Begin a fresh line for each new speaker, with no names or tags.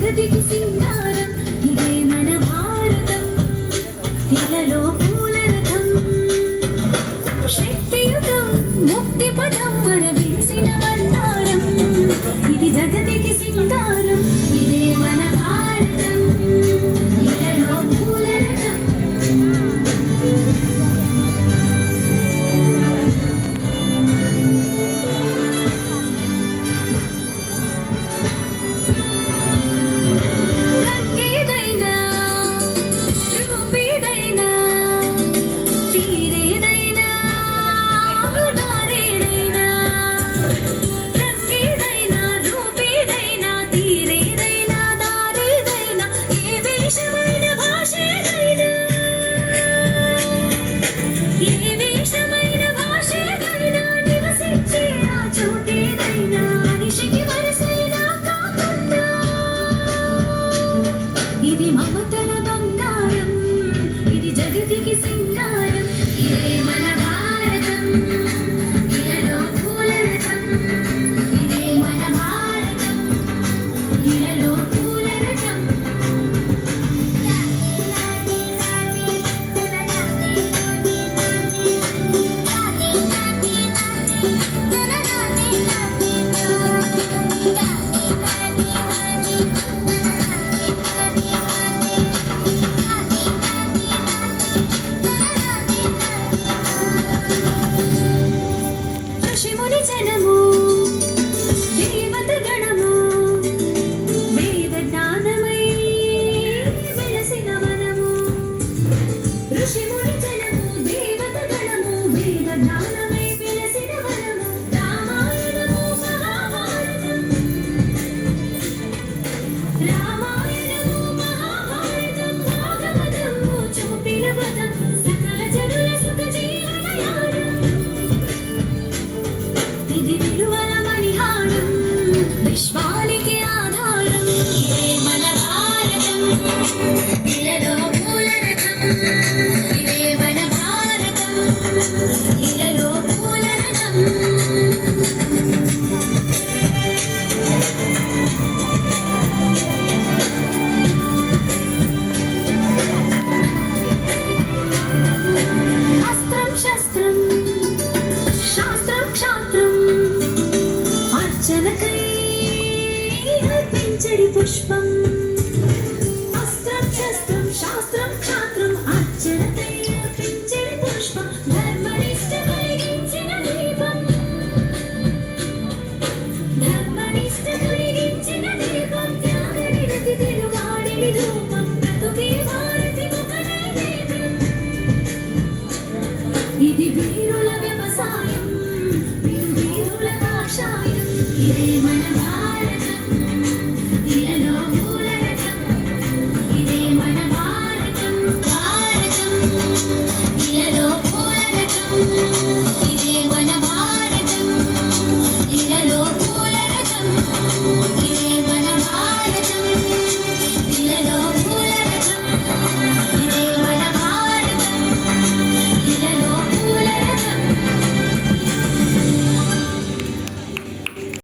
జగతికి సింగారం ఇదే మన భారతం ఇలలో పూల రథం శక్తియుతం ముక్తి పదం మన విరిసిన బండారం ఇది జగతికి సింగారం ఇదే మన భారతం ఇలలో పూల రథం ఇది మమతల బంగారం ఇది జగతికి సింగారం ఇదే మన భారతం ఇలలో పూల రథం ఇదే మన భారతం ఇలలో పూల రథం ఋషిముని జనము దేవత గణము వేద జ్ఞానమై వెలసిన వనము ఋషిముని జనము దేవత గణము వేద జ్ఞానమై వెలసిన వనము రామాయణము మహాభారతం రామాయణము మహాభారతం భాగవతము చూపిన పదం సకల జనుల సుఖ జీవనయానం ఇది విలువల మణిహారం విశ్వానికి ఆధారం ఇదే మన భారతం ఇలలో పూల రథం ఇదే మన భారతం ఇలలో పూల రథం అస్త్రం శస్త్రం శాస్త్రం క్షాత్రం అర్చనకై అర్పించడి పుష్పం అస్త్రం శస్త్రం శాస్త్రం క్షాత్రం అర్చనకై అర్పించడి పుష్పం ధర్మనిష్ట కలిగించిన దీపం ధర్మనిష్ట కలిగించిన దీపం త్యాగనిరతి తిరుగాడిని ధూపం బ్రతుకే భారతి ముఖ నైవేద్యం ఇది వీరుల వ్యవసాయం వీరుల కాషాయం ఇదే మన భారతం ఇలలో పూల రథం ఇదే మన భారతం భారతం ఇలలో పూల రథం